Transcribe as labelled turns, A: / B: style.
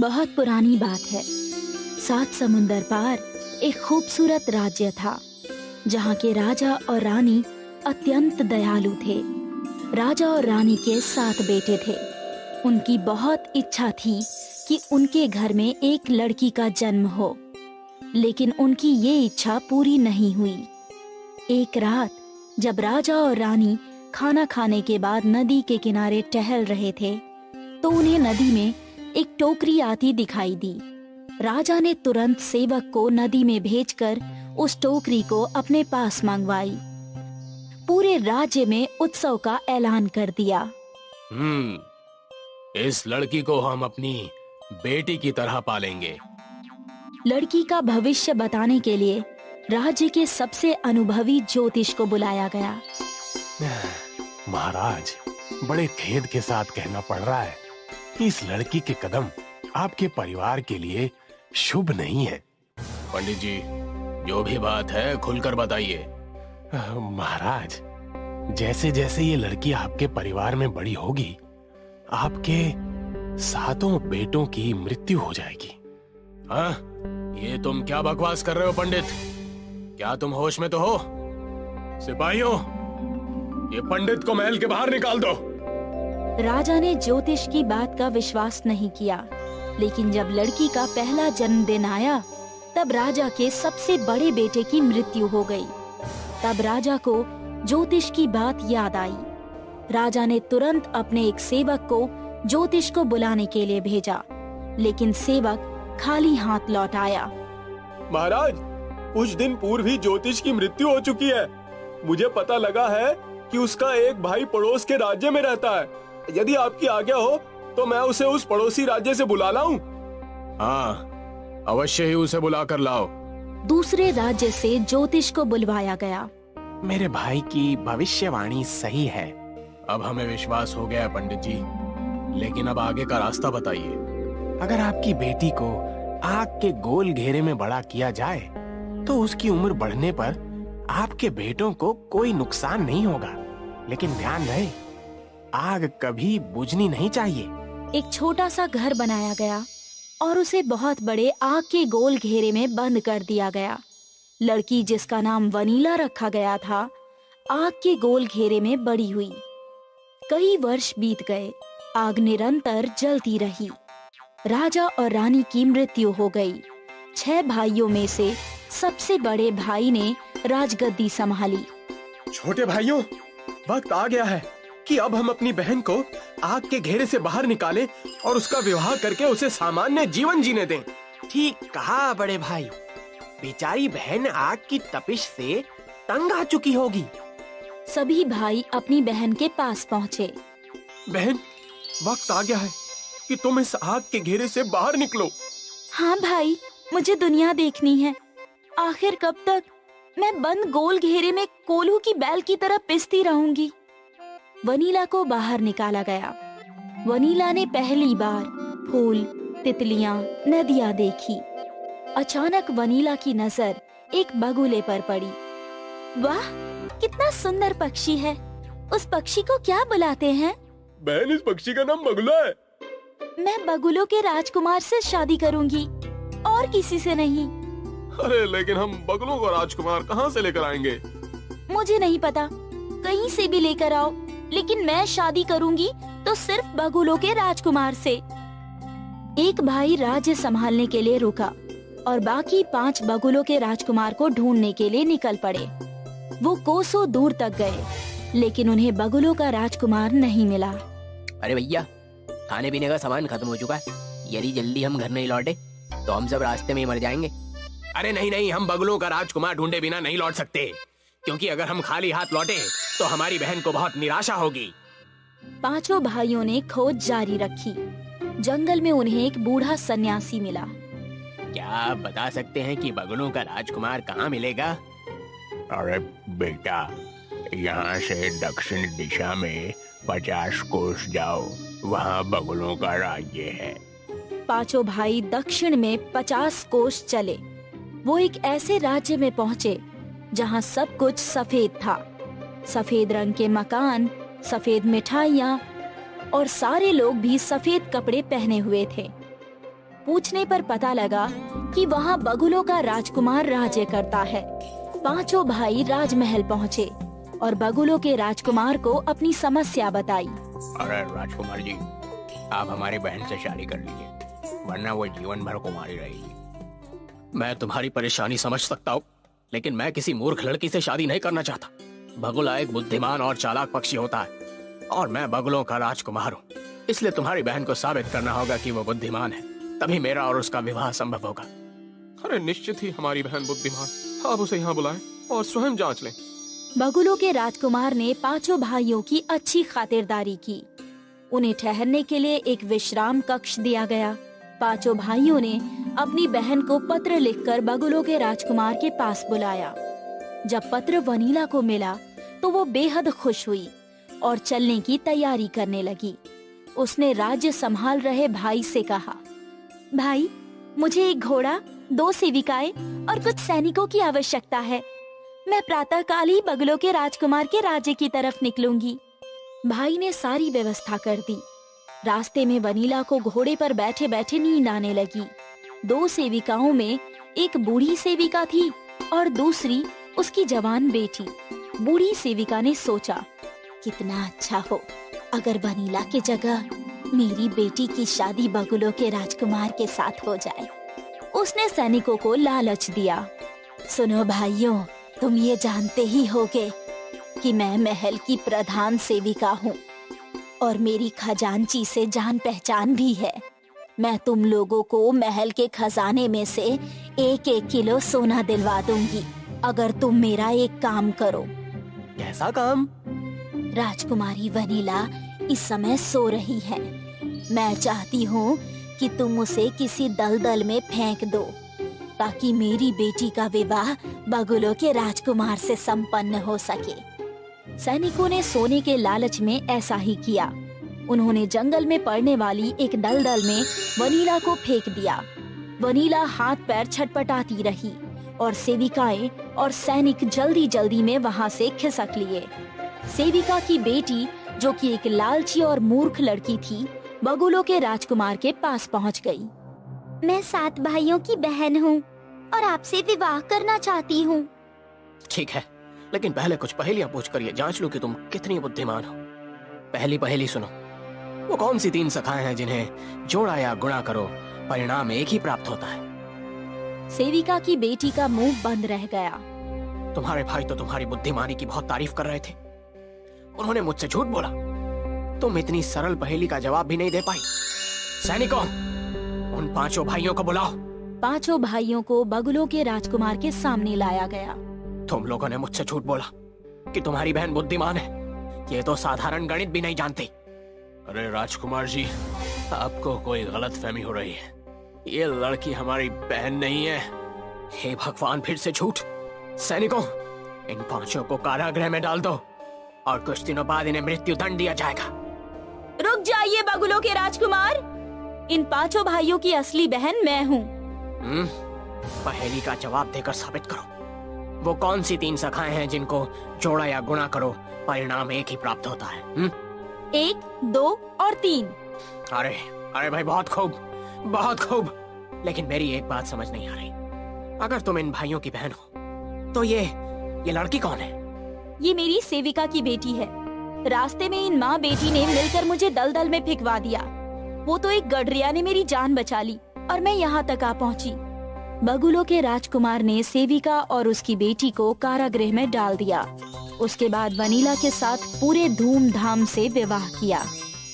A: बहुत पुरानी बात है। 7 समुंदर पार एक खूबसूरत राज्य था, जहाँ के राजा और रानी अत्यंत दयालु थे। राजा और रानी के 7 बेटे थे। उनकी बहुत इच्छा थी कि उनके घर में एक लड़की का जन्म हो, लेकिन उनकी ये इच्छा पूरी नहीं हुई। एक रात जब राजा और रानी खाना खाने के बाद नदी के किनारे टहल रहे थे, तो उन्हें नदी में एक टोकरी आती दिखाई दी। राजा ने तुरंत सेवक को नदी में भेजकर उस टोकरी को अपने पास मंगवाई। पूरे राज्य में उत्सव का ऐलान कर दिया।
B: इस लड़की को हम अपनी बेटी की तरह पालेंगे।
A: लड़की का भविष्य बताने के लिए राज्य के सबसे अनुभवी ज्योतिष को बुलाया गया।
C: महाराज, बड़े खेद के साथ कहना पड़ रहा है कि इस लड़की के कदम आपके परिवार के लिए शुभ नहीं है।
B: पंडित जी, जो भी बात है खुलकर बताइए।
C: महाराज, जैसे जैसे ये लड़की आपके परिवार में बड़ी होगी, आपके 7 बेटों की मृत्यु हो जाएगी।
B: हाँ, ये तुम क्या बकवास कर रहे हो पंडित? क्या तुम होश में तो हो? सिपाहियों, ये पंडित को महल के बाहर निकाल दो।
A: राजा ने ज्योतिष की बात का विश्वास नहीं किया, लेकिन जब लड़की का पहला जन्मदिन आया, तब राजा के सबसे बड़े बेटे की मृत्यु हो गई। तब राजा को ज्योतिष की बात याद आई। राजा ने तुरंत अपने एक सेवक को ज्योतिष को बुलाने के लिए भेजा, लेकिन सेवक खाली हाथ लौट आया।
D: महाराज, कुछ दिन पूर्व ही ज्योतिष की मृत्यु हो चुकी है। मुझे पता लगा है कि उसका एक भाई पड़ोस के राज्य में रहता है। यदि आपकी आज्ञा हो तो मैं उसे उस पड़ोसी राज्य से बुला लाऊं।
B: हाँ, अवश्य ही उसे बुला कर लाओ।
A: दूसरे राज्य से ज्योतिष को बुलवाया गया।
C: मेरे भाई की भविष्यवाणी सही है।
B: अब हमें विश्वास हो गया है पंडित जी, लेकिन अब आगे का रास्ता बताइए।
C: अगर आपकी बेटी को आग के गोल घेरे में बड़ा किया जाए, तो उसकी उम्र बढ़ने पर आपके बेटों को कोई नुकसान नहीं होगा। लेकिन ध्यान रहे, आग कभी बुझनी नहीं चाहिए।
A: एक छोटा सा घर बनाया गया और उसे बहुत बड़े आग के गोल घेरे में बंद कर दिया गया। लड़की, जिसका नाम वनीला रखा गया था, आग के गोल घेरे में बड़ी हुई। कई वर्ष बीत गए। आग निरंतर जलती रही। राजा और रानी की मृत्यु हो गई। 6 भाइयों में से सबसे बड़े भाई ने राजगद्दी संभाली।
D: छोटे भाइयों, वक्त आ गया है कि अब हम अपनी बहन को आग के घेरे से बाहर निकालें और उसका विवाह करके उसे सामान्य जीवन जीने दें।
E: ठीक कहा बड़े भाई, बेचारी बहन आग की तपिश से तंग आ चुकी होगी।
A: सभी भाई अपनी बहन के पास पहुँचे।
D: बहन, वक्त आ गया है कि तुम इस आग के घेरे से बाहर निकलो।
A: हाँ भाई, मुझे दुनिया देखनी है। आखिर कब तक मैं बंद गोल घेरे में कोल्हू की बैल की तरह पिसती रहूंगी। वनीला को बाहर निकाला गया। वनीला ने पहली बार फूल, तितलियां, नदियां देखी। अचानक वनीला की नजर एक बगुले पर पड़ी। वाह, कितना सुंदर पक्षी है। उस पक्षी को क्या बुलाते हैं?
D: बहन, इस पक्षी का नाम बगुला है।
A: मैं बगुलों के राजकुमार से शादी करूंगी और किसी से नहीं।
D: अरे लेकिन हम बगुलों को राजकुमार कहाँ से लेकर आएंगे?
A: मुझे नहीं पता, कहीं से भी लेकर आओ, लेकिन मैं शादी करूंगी तो सिर्फ बगुलों के राजकुमार से। एक भाई राज्य संभालने के लिए रुका और बाकी 5 बगुलों के राजकुमार को ढूंढने के लिए निकल पड़े। वो कोसों दूर तक गए, लेकिन उन्हें बगुलों का राजकुमार नहीं मिला।
E: अरे भैया, खाने पीने का सामान खत्म हो चुका है। यदि जल्दी हम घर नहीं लौटे तो हम सब रास्ते में ही मर जाएंगे।
B: अरे नहीं नहीं, हम बगुलों का राजकुमार ढूंढे बिना नहीं लौट सकते, क्योंकि अगर हम खाली हाथ लौटे तो हमारी बहन को बहुत निराशा होगी।
A: 5 भाइयों ने खोज जारी रखी। जंगल में उन्हें एक बूढ़ा सन्यासी मिला।
E: क्या आप बता सकते हैं कि बगुलों का राजकुमार कहाँ मिलेगा?
C: अरे बेटा, यहाँ से दक्षिण दिशा में 50 कोस जाओ, वहाँ बगुलों का राज्य है।
A: 5 भाई दक्षिण में 50 कोस चले। वो एक ऐसे राज्य में पहुँचे जहाँ सब कुछ सफेद था। सफेद रंग के मकान, सफेद मिठाइयाँ और सारे लोग भी सफेद कपड़े पहने हुए थे। पूछने पर पता लगा कि वहाँ बगुलों का राजकुमार राज्य करता है। पांचों भाई राजमहल पहुँचे और बगुलों के राजकुमार को अपनी समस्या बताई।
C: अरे राजकुमार जी, आप हमारी बहन से शादी कर लीजिए, वरना वो जीवन भर कुमारी रहेगी।
B: मैं तुम्हारी परेशानी समझ सकता हूँ, लेकिन मैं किसी मूर्ख लड़की से शादी नहीं करना चाहता। बगुला एक बुद्धिमान और चालाक पक्षी होता है और मैं बगुलों का राजकुमार हूँ, इसलिए तुम्हारी बहन को साबित करना होगा कि वो बुद्धिमान है, तभी मेरा और उसका विवाह संभव होगा।
D: अरे निश्चित ही हमारी बहन बुद्धिमान, आप उसे यहाँ बुलाएं और स्वयं जांच लें।
A: बगुलों के राजकुमार ने पांचों भाइयों की अच्छी खातिरदारी की। उन्हें ठहरने के लिए एक विश्राम कक्ष दिया गया। पांचों भाइयों ने अपनी बहन को पत्र लिखकर बगुलों के राजकुमार के पास बुलाया। जब पत्र वनीला को मिला तो वो बेहद खुश हुई और चलने की तैयारी करने लगी। उसने राज्य संभाल रहे भाई से कहा, भाई, मुझे एक घोड़ा, 2 सेविकाएं और कुछ सैनिकों की आवश्यकता है। मैं प्रातःकाल ही बगुलों के राजकुमार के राज्य की तरफ निकलूंगी। भाई ने सारी व्यवस्था कर दी। रास्ते में वनीला को घोड़े पर बैठे बैठे नींद आने लगी। 2 सेविकाओं में एक बूढ़ी सेविका थी और दूसरी उसकी जवान बेटी। बूढ़ी सेविका ने सोचा, कितना अच्छा हो अगर वनीला की जगह मेरी बेटी की शादी बगुलों के राजकुमार के साथ हो जाए। उसने सैनिकों को लालच दिया, सुनो भाइयों, तुम ये जानते ही होगे कि मैं महल की प्रधान सेविका हूँ और मेरी खजांची से जान पहचान भी है। मैं तुम लोगों को महल के खजाने में से 1-1 किलो सोना दिलवा दूंगी अगर तुम मेरा एक काम करो।
B: कैसा काम?
A: राजकुमारी वनीला इस समय सो रही है। मैं चाहती हूँ कि तुम उसे किसी दलदल में फेंक दो ताकि मेरी बेटी का विवाह बगुलों के राजकुमार से संपन्न हो सके। सैनिकों ने सोने के लालच में ऐसा ही किया। उन्होंने जंगल में पड़ने वाली एक दलदल में वनीला को फेंक दिया। वनीला हाथ पैर छटपटाती रही और सेविकाएं और सैनिक जल्दी जल्दी में वहां से खिसक लिए। सेविका की बेटी, जो कि एक लालची और मूर्ख लड़की थी, बगुलों के राजकुमार के पास पहुंच गई। मैं 7 भाइयों की बहन हूँ और आपसे विवाह करना चाहती हूँ।
B: ठीक है, लेकिन पहले कुछ पहेलियां पूछकर ये जांच लूं कि तुम कितनी बुद्धिमान हो। पहली पहेली सुनो। वो कौन सी 3 शाखाएं हैं जिन्हें जोड़ा या गुणा करो परिणाम एक ही प्राप्त होता है?
A: सेविका की बेटी का मुंह बंद रह गया।
B: तुम्हारे भाई तो तुम्हारी बुद्धिमानी की बहुत तारीफ कर रहे थे। उन्होंने मुझसे झूठ बोला। तुम इतनी सरल पहेली का जवाब भी नहीं दे पाई। सैनिकों, उन 5 भाइयों को बुलाओ।
A: 5 भाइयों को बगुलों के राजकुमार के सामने लाया गया।
B: तुम लोगों ने मुझसे झूठ बोला कि तुम्हारी बहन बुद्धिमान है। ये तो साधारण गणित भी नहीं जानती। अरे राजकुमार जी, आपको कोई गलतफहमी हो रही है। ये लड़की हमारी बहन नहीं है। हे भगवान, फिर से झूठ। सैनिकों, इन 5 को कारागृह में डाल दो और कुछ दिनों बाद इन्हें मृत्यु दंड दिया जाएगा।
A: रुक जाइए बगुलों के राजकुमार, इन 5 भाइयों की असली बहन मैं हूँ।
B: पहेली का जवाब देकर साबित करो। वो कौन सी 3 शाखाएं हैं जिनको जोड़ा या गुणा करो परिणाम एक ही प्राप्त होता है?
A: 1, 2 और 3।
B: अरे अरे भाई, बहुत खूब, बहुत खूब। लेकिन मेरी एक बात समझ नहीं आ रही। अगर तुम इन भाइयों की बहन हो तो ये लड़की कौन है?
A: ये मेरी सेविका की बेटी है। रास्ते में इन माँ बेटी ने मिलकर मुझे दलदल में फिकवा दिया। वो तो एक गडरिया ने मेरी जान बचा ली और मैं यहाँ तक आ पहुँची। बगुलों के राजकुमार ने सेविका और उसकी बेटी को कारागृह में डाल दिया। उसके बाद वनीला के साथ पूरे धूमधाम से विवाह किया।